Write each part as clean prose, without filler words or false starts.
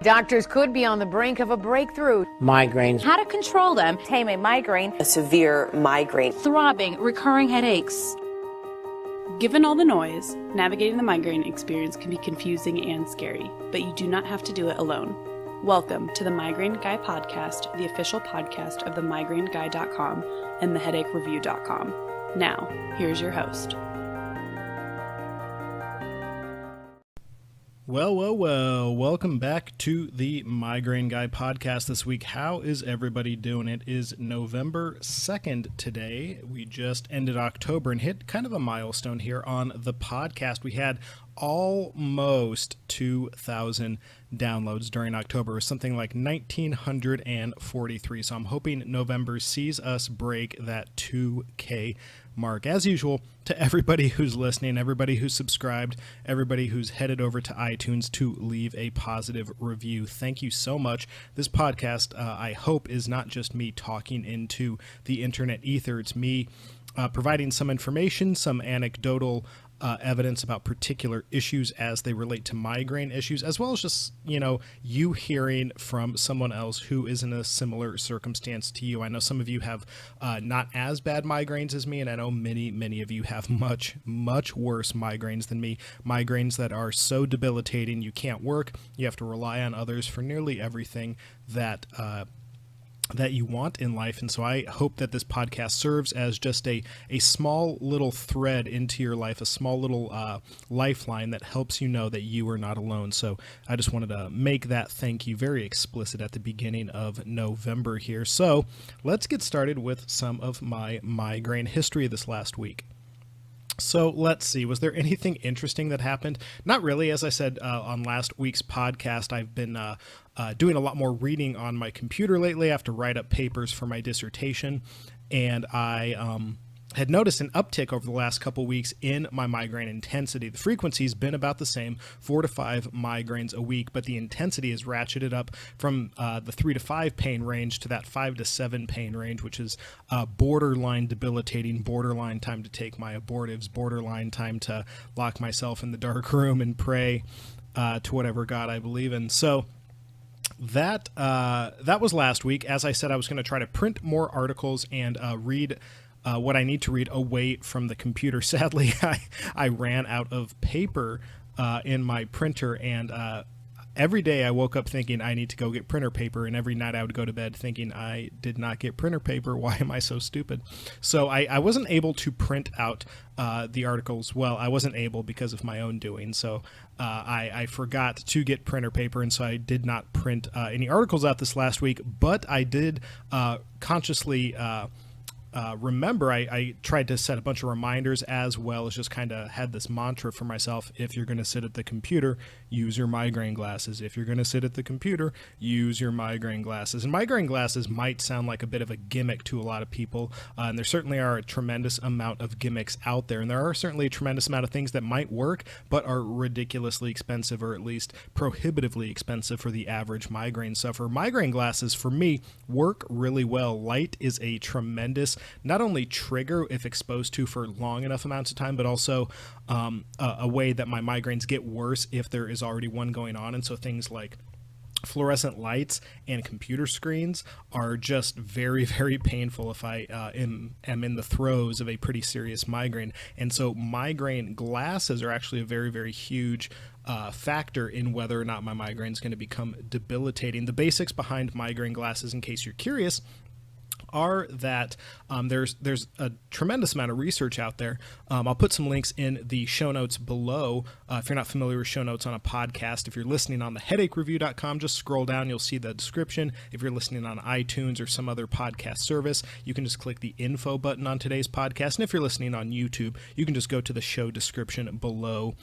Doctors could be on the brink of a breakthrough. Migraines. How to control them. Tame a migraine. A severe migraine. Throbbing, recurring headaches. Given all the noise, navigating the migraine experience can be confusing and scary, but you do not have to do it alone. Welcome to the Migraine Guy Podcast, the official podcast of themigraineguy.com and theheadachreview.com. Now, here's your host. Well, welcome back to the Migraine Guy podcast this week. How is everybody doing? It is November 2nd today. We just ended October and hit kind of a milestone here on the podcast. We had almost 2,000 downloads during October, something like 1,943. So I'm hoping November sees us break that 2K mark. As usual, to everybody who's listening, everybody who's subscribed, everybody who's headed over to iTunes to leave a positive review, thank you so much. This podcast, I hope, is not just me talking into the internet ether. It's me providing some information, some anecdotal evidence about particular issues as they relate to migraine issues, as well as just, you hearing from someone else who is in a similar circumstance to you. I know some of you have not as bad migraines as me, and I know many of you have much worse migraines than me. Migraines that are so debilitating you can't work. You have to rely on others for nearly everything that you want in life. And so I hope that this podcast serves as just a small little thread into your life, a small little lifeline that helps you know that you are not alone. So I just wanted to make that thank you very explicit at the beginning of November here. So let's get started with some of my migraine history this last week. So let's see, was there anything interesting that happened? Not really. As I said on last week's podcast, I've been doing a lot more reading on my computer lately. I have to write up papers for my dissertation, and I had noticed an uptick over the last couple weeks in my migraine intensity. The frequency's been about the same, 4 to 5 migraines a week, but the intensity is ratcheted up from the 3 to 5 pain range to that 5 to 7 pain range, which is borderline debilitating, borderline time to take my abortives, borderline time to lock myself in the dark room and pray to whatever God I believe in. So that was last week. As I said, I was going to try to print more articles and read what I need to read away from the computer. Sadly, I ran out of paper in my printer, and every day I woke up thinking I need to go get printer paper, and every night I would go to bed thinking I did not get printer paper. Why am I so stupid? So I wasn't able to print out the articles. Well, I wasn't able because of my own doing. So I forgot to get printer paper, and so I did not print any articles out this last week, but I did consciously remember, I tried to set a bunch of reminders, as well as just kind of had this mantra for myself: if you're going to sit at the computer, use your migraine glasses. If you're going to sit at the computer, use your migraine glasses. And migraine glasses might sound like a bit of a gimmick to a lot of people, and there certainly are a tremendous amount of gimmicks out there, and there are certainly a tremendous amount of things that might work but are ridiculously expensive, or at least prohibitively expensive for the average migraine sufferer. Migraine glasses, for me, work really well. Light is a tremendous not only trigger if exposed to for long enough amounts of time, but also a way that my migraines get worse if there is already one going on. And so things like fluorescent lights and computer screens are just very, very painful if I am in the throes of a pretty serious migraine. And so migraine glasses are actually a very, very huge factor in whether or not my migraine is going to become debilitating. The basics behind migraine glasses, in case you're curious, are that there's a tremendous amount of research out there. I'll put some links in the show notes below. If you're not familiar with show notes on a podcast, if you're listening on theheadachreview.com, just scroll down, you'll see the description. If you're listening on iTunes or some other podcast service, you can just click the info button on today's podcast. And if you're listening on YouTube, you can just go to the show description below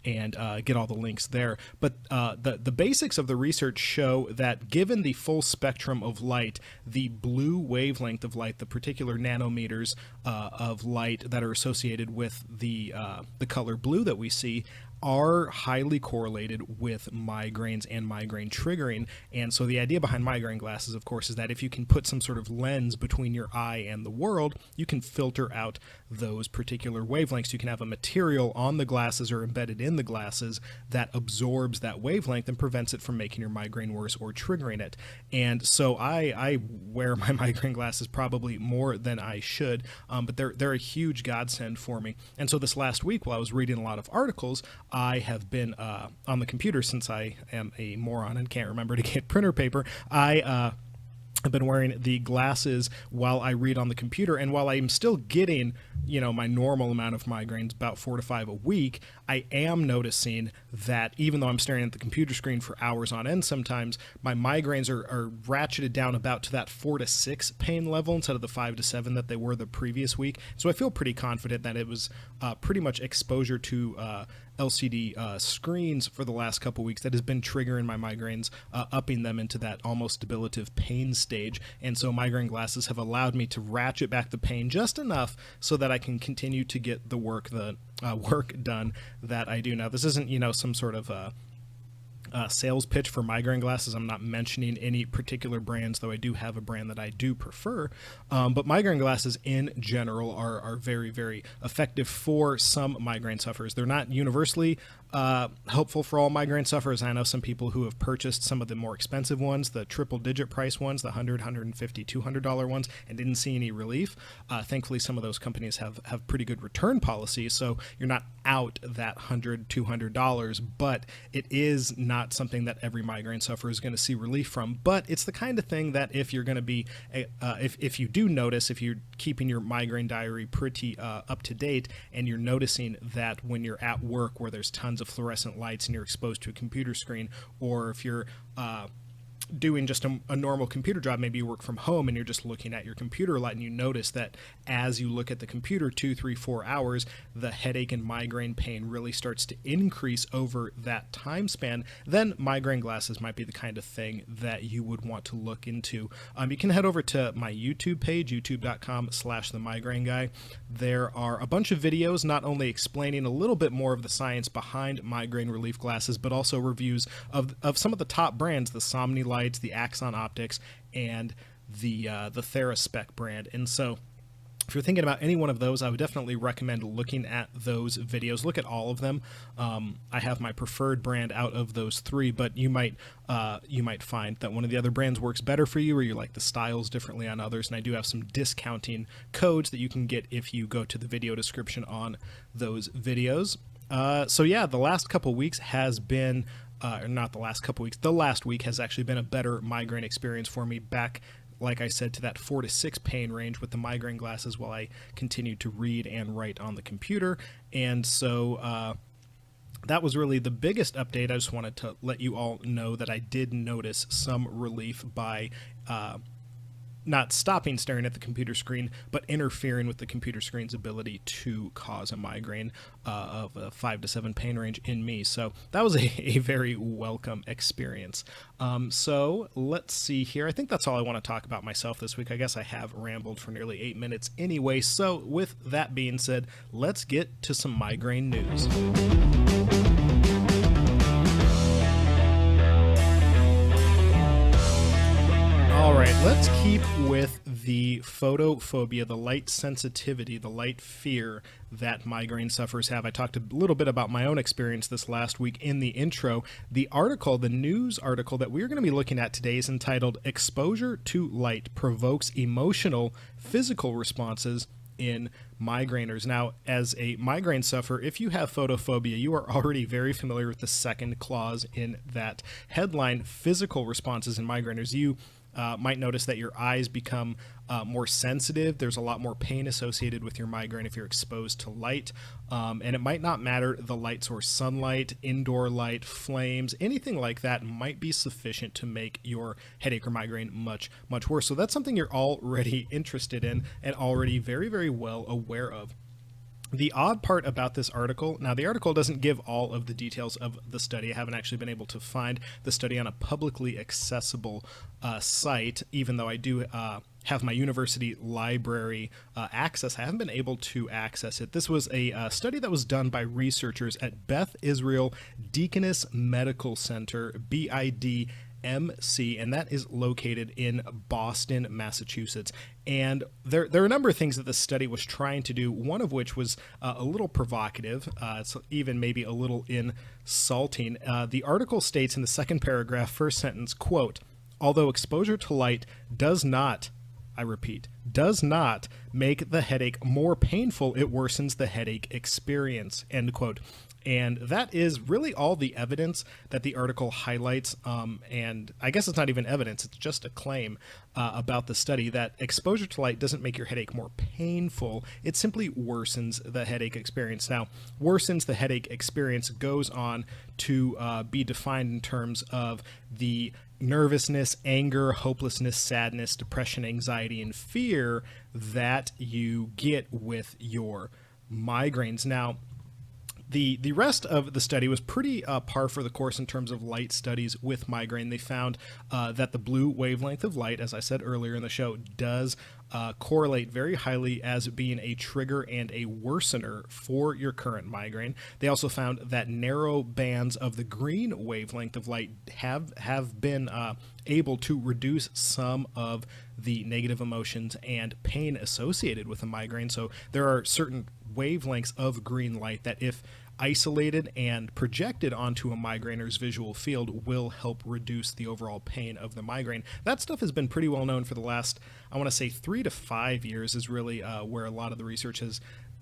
and get all the links there. But the basics of the research show that given the full spectrum of light, the blue wavelength of light, the particular nanometers of light that are associated with the color blue that we see, are highly correlated with migraines and migraine triggering. And so the idea behind migraine glasses, of course, is that if you can put some sort of lens between your eye and the world, you can filter out those particular wavelengths. You can have a material on the glasses or embedded in the glasses that absorbs that wavelength and prevents it from making your migraine worse or triggering it. And so I wear my migraine glasses probably more than I should, but they're a huge godsend for me. And so this last week, while I was reading a lot of articles, I have been on the computer, since I am a moron and can't remember to get printer paper. I've been wearing the glasses while I read on the computer, and while I'm still getting, my normal amount of migraines, about 4 to 5 a week, I am noticing that even though I'm staring at the computer screen for hours on end, sometimes my migraines are ratcheted down about to that 4 to 6 pain level instead of the 5 to 7 that they were the previous week. So I feel pretty confident that it was pretty much exposure to LCD screens for the last couple weeks that has been triggering my migraines, upping them into that almost debilitative pain stage. And so migraine glasses have allowed me to ratchet back the pain just enough so that I can continue to get the work done that I do. Now, this isn't, some sort of sales pitch for migraine glasses. I'm not mentioning any particular brands, though I do have a brand that I do prefer. But migraine glasses in general are very, very effective for some migraine sufferers. They're not universally helpful for all migraine sufferers. I know some people who have purchased some of the more expensive ones, the triple-digit price ones, the $100, $150, $200 ones, and didn't see any relief. Thankfully, some of those companies have pretty good return policies, so you're not out that $100, $200, but it is not something that every migraine sufferer is going to see relief from. But it's the kind of thing that if you're going to be, if you do notice, if you're keeping your migraine diary pretty up to date, and you're noticing that when you're at work where there's tons of fluorescent lights and you're exposed to a computer screen, or if you're doing just a normal computer job, maybe you work from home and you're just looking at your computer a lot, and you notice that as you look at the computer 2, 3, 4 hours, the headache and migraine pain really starts to increase over that time span, then migraine glasses might be the kind of thing that you would want to look into. You can head over to my YouTube page, youtube.com/themigraineguy. There are a bunch of videos not only explaining a little bit more of the science behind migraine relief glasses, but also reviews of some of the top brands, the Somni Lights, the Axon Optics, and the TheraSpec brand. And so if you're thinking about any one of those, I would definitely recommend looking at those videos. Look at all of them. I have my preferred brand out of those 3, but you might find that one of the other brands works better for you, or you like the styles differently on others. And I do have some discounting codes that you can get if you go to the video description on those videos. So yeah, the last couple weeks has been not the last couple weeks, the last week has actually been a better migraine experience for me, back, like I said, to that 4 to 6 pain range with the migraine glasses while I continue to read and write on the computer. And so that was really the biggest update. I just wanted to let you all know that I did notice some relief by not stopping staring at the computer screen, but interfering with the computer screen's ability to cause a migraine of a 5 to 7 pain range in me. So that was a very welcome experience. So let's see here. I think that's all I want to talk about myself this week. I guess I have rambled for nearly 8 minutes anyway. So with that being said, let's get to some migraine news. All right, let's keep with the photophobia, the light sensitivity, the light fear that migraine sufferers have. I talked a little bit about my own experience this last week in the intro. The news article that we're going to be looking at today is entitled "Exposure to Light Provokes Emotional, Physical Responses in Migrainers." Now, as a migraine sufferer, if you have photophobia, you are already very familiar with the second clause in that headline, physical responses in migrainers. You might notice that your eyes become more sensitive. There's a lot more pain associated with your migraine if you're exposed to light. And it might not matter the light source, sunlight, indoor light, flames, anything like that might be sufficient to make your headache or migraine much, much worse. So that's something you're already interested in and already very, very well aware of. The odd part about this article, now the article doesn't give all of the details of the study. I haven't actually been able to find the study on a publicly accessible site, even though I do have my university library access. I haven't been able to access it. This was a study that was done by researchers at Beth Israel Deaconess Medical Center, BIDMC, and that is located in Boston, Massachusetts. And there are a number of things that the study was trying to do, one of which was a little provocative, so even maybe a little insulting. The article states in the second paragraph, first sentence, quote, "Although exposure to light does not, I repeat, does not make the headache more painful, it worsens the headache experience," end quote. And that is really all the evidence that the article highlights. And I guess it's not even evidence, it's just a claim about the study that exposure to light doesn't make your headache more painful. It simply worsens the headache experience. Now, worsens the headache experience goes on to be defined in terms of the nervousness, anger, hopelessness, sadness, depression, anxiety, and fear that you get with your migraines. Now, the rest of the study was pretty par for the course in terms of light studies with migraine. They found that the blue wavelength of light, as I said earlier in the show, does correlate very highly as being a trigger and a worsener for your current migraine. They also found that narrow bands of the green wavelength of light have been able to reduce some of the negative emotions and pain associated with a migraine. So there are certain wavelengths of green light that, if isolated and projected onto a migrainer's visual field, will help reduce the overall pain of the migraine. That stuff has been pretty well known for the last, I want to say 3 to 5 years is really where a lot of the research has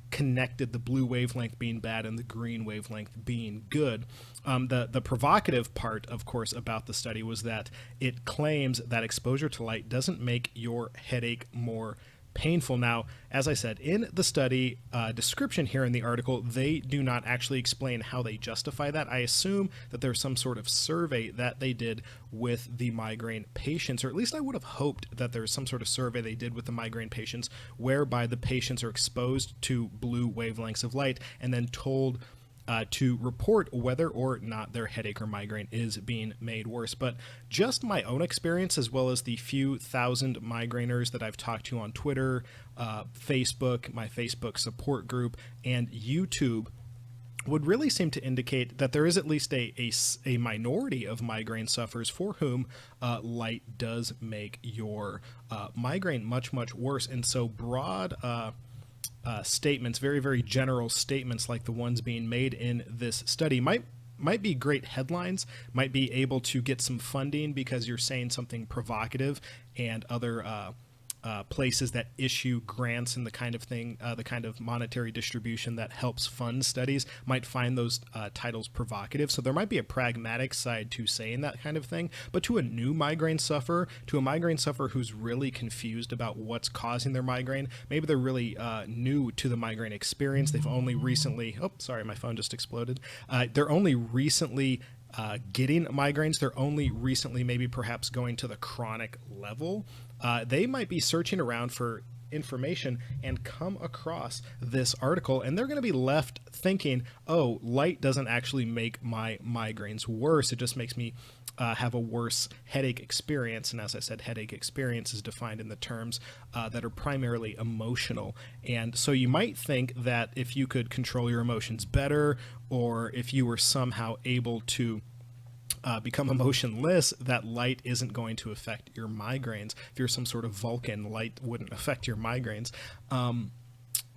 connected the blue wavelength being bad and the green wavelength being good. The provocative part, of course, about the study was that it claims that exposure to light doesn't make your headache more painful. Now, as I said, in the study description here in the article, they do not actually explain how they justify that. I assume that there's some sort of survey that they did with the migraine patients, or at least I would have hoped that there's some sort of survey they did with the migraine patients whereby the patients are exposed to blue wavelengths of light and then told to report whether or not their headache or migraine is being made worse. But just my own experience, as well as the few thousand migraineurs that I've talked to on Twitter, Facebook, my Facebook support group, and YouTube, would really seem to indicate that there is at least a minority of migraine sufferers for whom light does make your migraine much, much worse. And so broad statements, very, very general statements like the ones being made in this study might be great headlines, might be able to get some funding because you're saying something provocative, and other places that issue grants and the kind of thing, the kind of monetary distribution that helps fund studies might find those titles provocative. So there might be a pragmatic side to saying that kind of thing. But to a new migraine sufferer, who's really confused about what's causing their migraine, maybe they're really new to the migraine experience. They've only recently, oh, sorry, my phone just exploded. They're only recently getting migraines. They're only recently maybe perhaps going to the chronic level. They might be searching around for information and come across this article, and they're going to be left thinking, oh, light doesn't actually make my migraines worse. It just makes me have a worse headache experience. And as I said, headache experience is defined in the terms that are primarily emotional. And so you might think that if you could control your emotions better, or if you were somehow able to become emotionless, that light isn't going to affect your migraines. If you're some sort of Vulcan, light wouldn't affect your migraines. That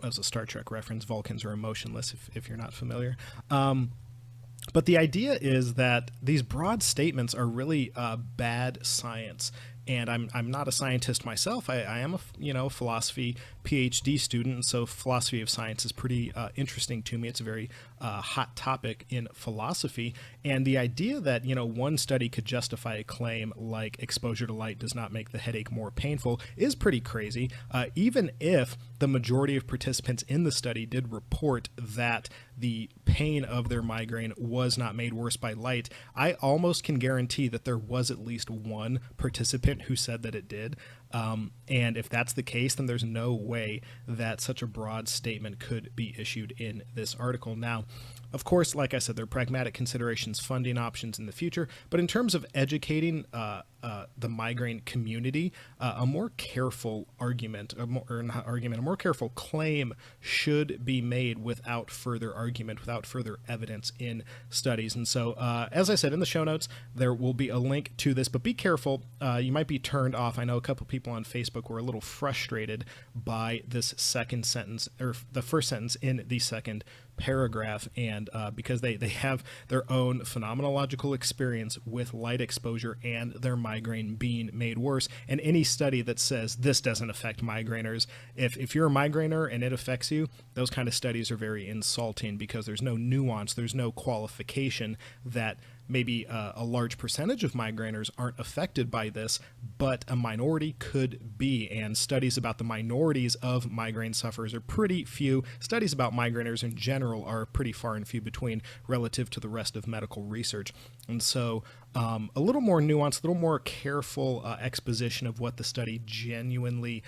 was a Star Trek reference. Vulcans are emotionless, if you're not familiar. But the idea is that these broad statements are really bad science. And I'm not a scientist myself. I am a philosophy PhD student, and so philosophy of science is pretty interesting to me. It's a very hot topic in philosophy. And the idea that one study could justify a claim like exposure to light does not make the headache more painful is pretty crazy. Even if the majority of participants in the study did report that the pain of their migraine was not made worse by light, I almost can guarantee that there was at least one participant who said that it did. And if that's the case, then there's no way that such a broad statement could be issued in this article. Now, Of course, like I said, there are pragmatic considerations, funding options in the future, but in terms of educating the migraine community, a more careful argument, a more careful claim should be made without further argument, without further evidence in studies. And so, as I said in the show notes, there will be a link to this, but be careful. You might be turned off. I know a couple people on Facebook were a little frustrated by this second sentence, or the first sentence in the second paragraph, and because they have their own phenomenological experience with light exposure and their migraine being made worse. And any study that says this doesn't affect migraineurs, if you're a migrainer and it affects you, those kind of studies are very insulting, because there's no nuance, there's no qualification that maybe a large percentage of migraineurs aren't affected by this, but a minority could be. And studies about the minorities of migraine sufferers are pretty few. Studies about migraineurs in general are pretty far and few between relative to the rest of medical research. And so a little more nuance, a little more careful exposition of what the study genuinely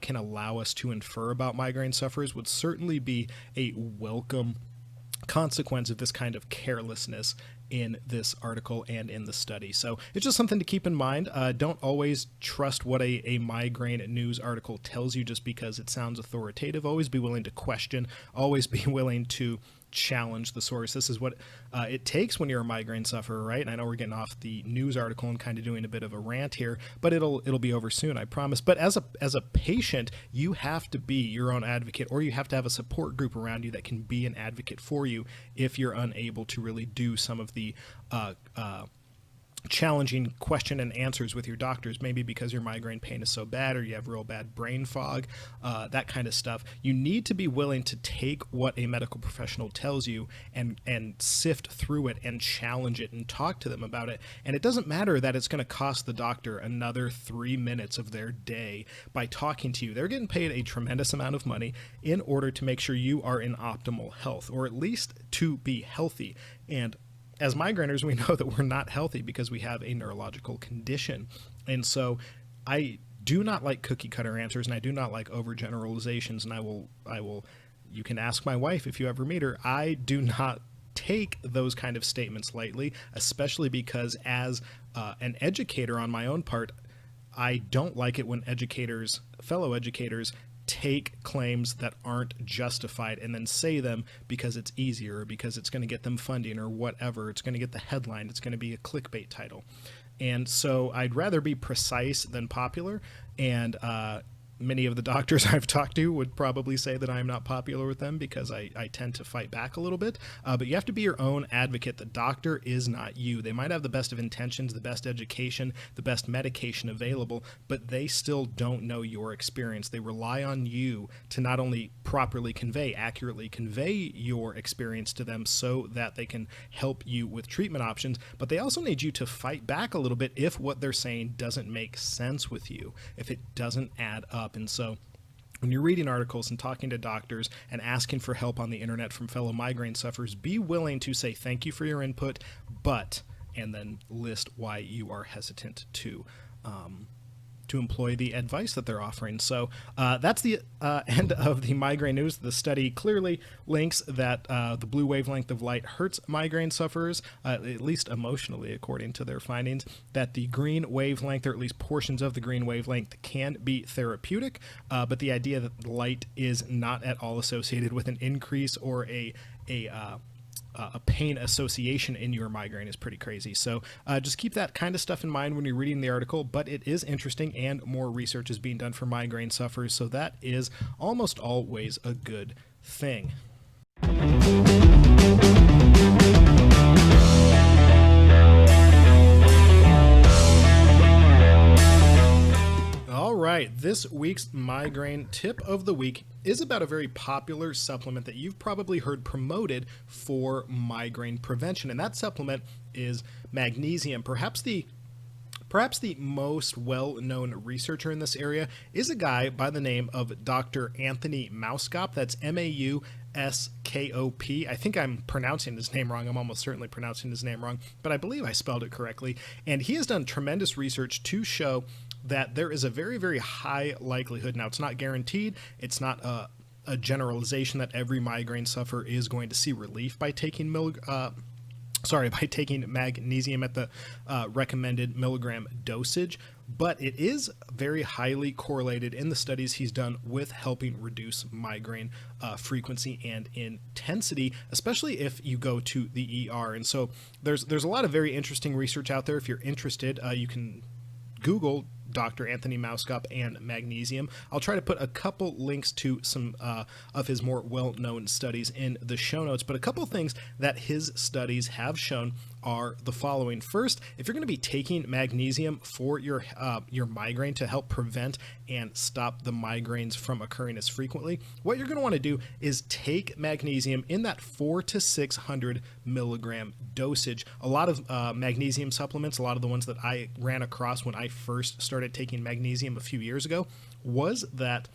can allow us to infer about migraine sufferers would certainly be a welcome consequence of this kind of carelessness in this article and in the study. So it's just something to keep in mind. Don't always trust what a migraine news article tells you just because it sounds authoritative. Always be willing to question, always be willing to challenge the source. This is what it takes when you're a migraine sufferer, right? And I know we're getting off the news article and kind of doing a bit of a rant here, but it'll be over soon, I promise. But as a patient, you have to be your own advocate, or you have to have a support group around you that can be an advocate for you if you're unable to really do some of the challenging question and answers with your doctors, maybe because your migraine pain is so bad or you have real bad brain fog, that kind of stuff. You need to be willing to take what a medical professional tells you and sift through it and challenge it and talk to them about it. And it doesn't matter that it's going to cost the doctor another 3 minutes of their day by talking to you. They're getting paid a tremendous amount of money in order to make sure you are in optimal health, or at least to be healthy. And as migraineurs, we know that we're not healthy because we have a neurological condition. And so I do not like cookie cutter answers, and I do not like overgeneralizations. And I will, you can ask my wife if you ever meet her. I do not take those kind of statements lightly, especially because as an educator on my own part, I don't like it when fellow educators, take claims that aren't justified and then say them because it's easier, or because it's going to get them funding, or whatever. It's going to get the headline. It's going to be a clickbait title. And so I'd rather be precise than popular. And many of the doctors I've talked to would probably say that I'm not popular with them because I tend to fight back a little bit. But you have to be your own advocate. The doctor is not you. They might have the best of intentions, the best education, the best medication available, but they still don't know your experience. They rely on you to not only properly accurately convey your experience to them so that they can help you with treatment options, but they also need you to fight back a little bit if what they're saying doesn't make sense with you, if it doesn't add up. And so when you're reading articles and talking to doctors and asking for help on the internet from fellow migraine sufferers, be willing to say thank you for your input, but, and then list why you are hesitant to employ the advice that they're offering. So that's the end of the migraine news. The study clearly links that the blue wavelength of light hurts migraine sufferers, at least emotionally, according to their findings, that the green wavelength, or at least portions of the green wavelength, can be therapeutic, but the idea that light is not at all associated with an increase or a pain association in your migraine is pretty crazy. So just keep that kind of stuff in mind when you're reading the article, but it is interesting, and more research is being done for migraine sufferers, so that is almost always a good thing. All right, this week's migraine tip of the week is about a very popular supplement that you've probably heard promoted for migraine prevention, and that supplement is magnesium. Perhaps the most well-known researcher in this area is a guy by the name of Dr. Anthony Mauskop. That's Mauskop. I think I'm pronouncing his name wrong. I'm almost certainly pronouncing his name wrong, but I believe I spelled it correctly. And he has done tremendous research to show that there is a very, very high likelihood. Now, it's not guaranteed. It's not a generalization that every migraine sufferer is going to see relief by taking by taking magnesium at the recommended milligram dosage, but it is very highly correlated in the studies he's done with helping reduce migraine frequency and intensity, especially if you go to the ER. And so there's a lot of very interesting research out there. If you're interested, you can Google Dr. Anthony Mauskop and magnesium. I'll try to put a couple links to some of his more well-known studies in the show notes, but a couple things that his studies have shown are the following. First, if you're going to be taking magnesium for your migraine to help prevent and stop the migraines from occurring as frequently, what you're going to want to do is take magnesium in that 400 to 600 milligram dosage. A lot of magnesium supplements, a lot of the ones that I ran across when I first started taking magnesium a few years ago, was that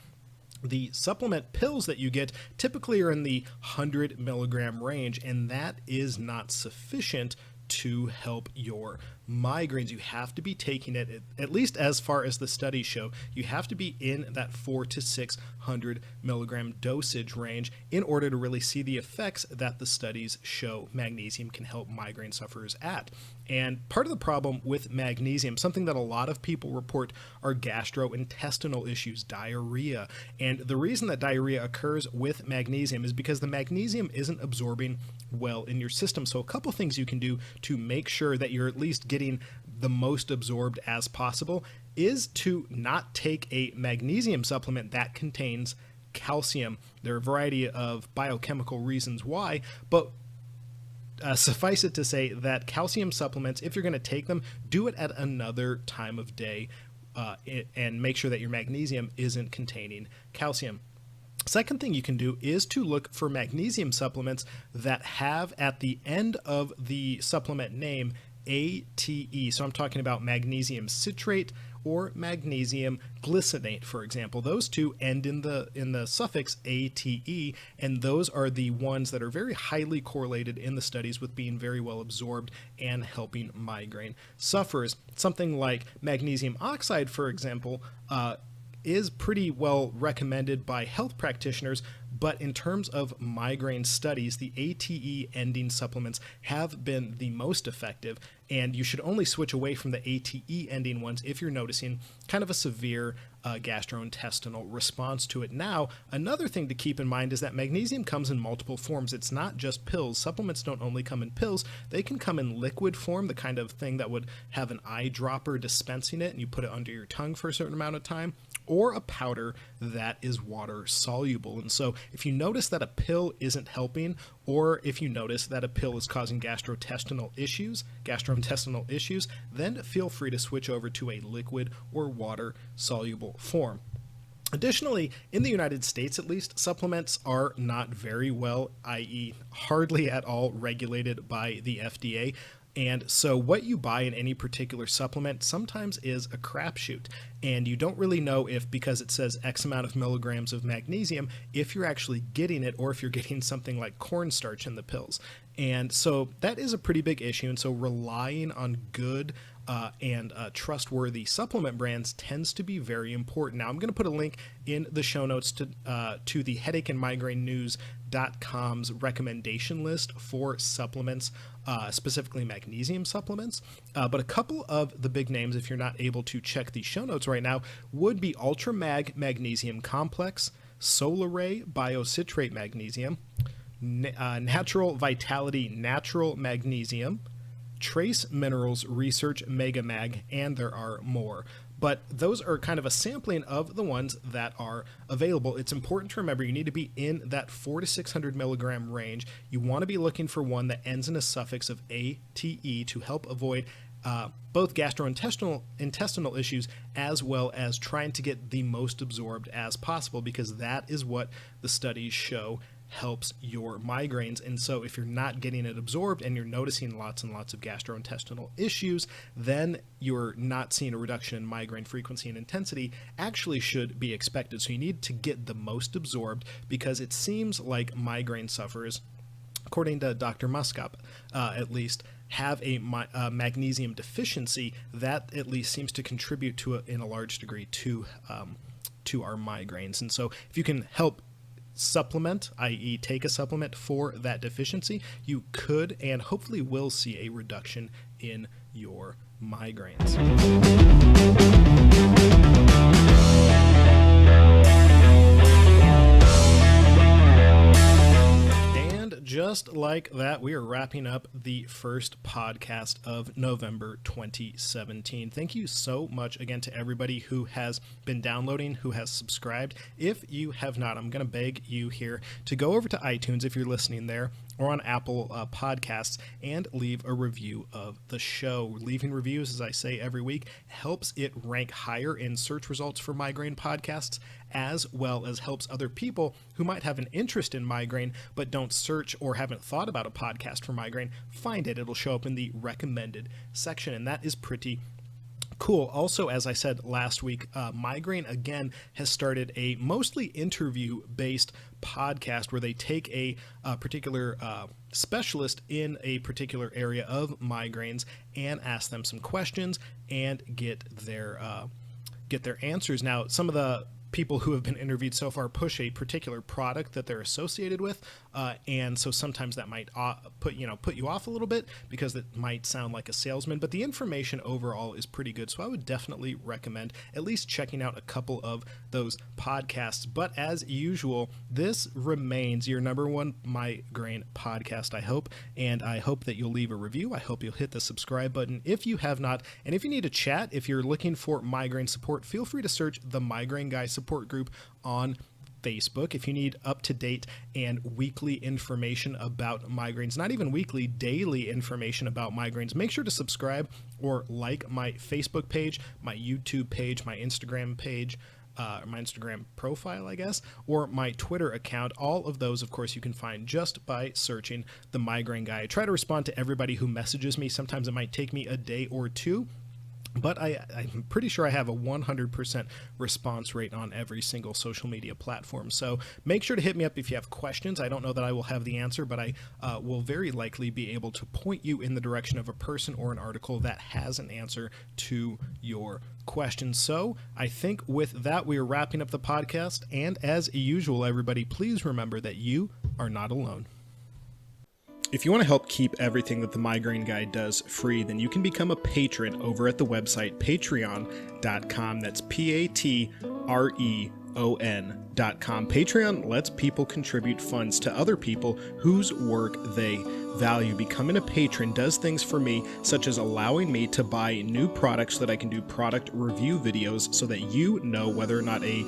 the supplement pills that you get typically are in the 100 milligram range, and that is not sufficient to help your migraines. You have to be taking it, at least as far as the studies show, you have to be in that 400 to 600 milligram dosage range in order to really see the effects that the studies show magnesium can help migraine sufferers at. And part of the problem with magnesium, something that a lot of people report, are gastrointestinal issues, diarrhea. And the reason that diarrhea occurs with magnesium is because the magnesium isn't absorbing well in your system. So a couple things you can do to make sure that you're at least getting the most absorbed as possible is to not take a magnesium supplement that contains calcium. There are a variety of biochemical reasons why, but suffice it to say that calcium supplements, if you're going to take them, do it at another time of day and make sure that your magnesium isn't containing calcium. Second thing you can do is to look for magnesium supplements that have at the end of the supplement name ATE. So I'm talking about magnesium citrate or magnesium glycinate, for example. Those two end in the suffix ATE, and those are the ones that are very highly correlated in the studies with being very well absorbed and helping migraine sufferers. Something like magnesium oxide, for example, is pretty well recommended by health practitioners, but in terms of migraine studies, the ATE ending supplements have been the most effective, and you should only switch away from the ATE ending ones if you're noticing kind of a severe gastrointestinal response to it. Now, another thing to keep in mind is that magnesium comes in multiple forms. It's not just pills. Supplements don't only come in pills. They can come in liquid form, the kind of thing that would have an eyedropper dispensing it, and you put it under your tongue for a certain amount of time, or a powder that is water soluble. And so if you notice that a pill isn't helping, or if you notice that a pill is causing gastrointestinal issues, then feel free to switch over to a liquid or water soluble form. Additionally, in the United States at least, supplements are not very well, i.e. hardly at all, regulated by the FDA. And so what you buy in any particular supplement sometimes is a crapshoot, and you don't really know if, because it says X amount of milligrams of magnesium, if you're actually getting it or if you're getting something like cornstarch in the pills. And so that is a pretty big issue, and so relying on good and trustworthy supplement brands tends to be very important. Now, I'm going to put a link in the show notes to the Headache and Migraine News.com's recommendation list for supplements, specifically magnesium supplements. But a couple of the big names, if you're not able to check the show notes right now, would be UltraMag Magnesium Complex, Solaray Biocitrate Magnesium, Natural Vitality Natural Magnesium, Trace Minerals Research Mega Mag, and there are more. But those are kind of a sampling of the ones that are available. It's important to remember you need to be in that 400 to 600 milligram range. You want to be looking for one that ends in a suffix of ATE to help avoid both gastrointestinal issues as well as trying to get the most absorbed as possible, because that is what the studies show helps your migraines. And so if you're not getting it absorbed and you're noticing lots and lots of gastrointestinal issues, then you're not seeing a reduction in migraine frequency and intensity actually should be expected. So you need to get the most absorbed, because it seems like migraine sufferers, according to Dr. Mauskop, at least, have a magnesium deficiency that at least seems to contribute to in a large degree to our migraines. And so if you can help supplement, i.e. take a supplement for that deficiency, you could and hopefully will see a reduction in your migraines. Just like that, we are wrapping up the first podcast of November 2017. Thank you so much again to everybody who has been downloading, who has subscribed. If you have not, I'm going to beg you here to go over to iTunes if you're listening there, or on Apple Podcasts, and leave a review of the show. Leaving reviews, as I say every week, helps it rank higher in search results for migraine podcasts, as well as helps other people who might have an interest in migraine but don't search or haven't thought about a podcast for migraine find it. It'll show up in the recommended section, and that is pretty cool. Also, as I said last week, Migraine again has started a mostly interview-based podcast where they take a particular specialist in a particular area of migraines and ask them some questions and get their answers. Now, some of the people who have been interviewed so far push a particular product that they're associated with, and so sometimes that might put you off a little bit because it might sound like a salesman, but the information overall is pretty good, so I would definitely recommend at least checking out a couple of those podcasts. But as usual, this remains your number one migraine podcast, I hope, and I hope that you'll leave a review. I hope you'll hit the subscribe button if you have not, and if you need to chat, if you're looking for migraine support, feel free to search the Migraine Guy support group on Facebook. If you need up-to-date and weekly information about migraines, not even weekly, daily information about migraines, make sure to subscribe or like my Facebook page, my YouTube page, my Instagram page, my Instagram profile, I guess, or my Twitter account. All of those, of course, you can find just by searching the Migraine Guy. I try to respond to everybody who messages me. Sometimes it might take me a day or two, but I'm pretty sure I have a 100% response rate on every single social media platform. So make sure to hit me up if you have questions. I don't know that I will have the answer, but I will very likely be able to point you in the direction of a person or an article that has an answer to your question. So I think with that, we are wrapping up the podcast. And as usual, everybody, please remember that you are not alone. If you want to help keep everything that the Migraine Guy does free, then you can become a patron over at the website patreon.com. That's Patreon.com. Patreon lets people contribute funds to other people whose work they value. Becoming a patron does things for me, such as allowing me to buy new products so that I can do product review videos so that you know whether or not a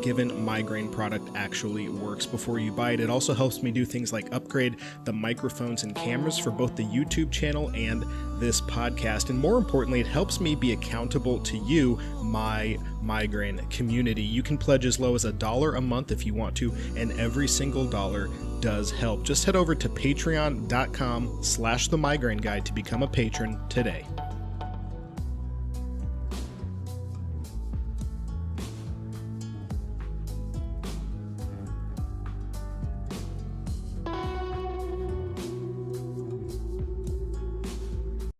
given migraine product actually works before you buy it. It also helps me do things like upgrade the microphones and cameras for both the YouTube channel and this podcast. And more importantly, it helps me be accountable to you, my migraine community. You can pledge as low as $1 a month if you want to, and every single dollar does help. Just head over to patreon.com/themigraineguy to become a patron today.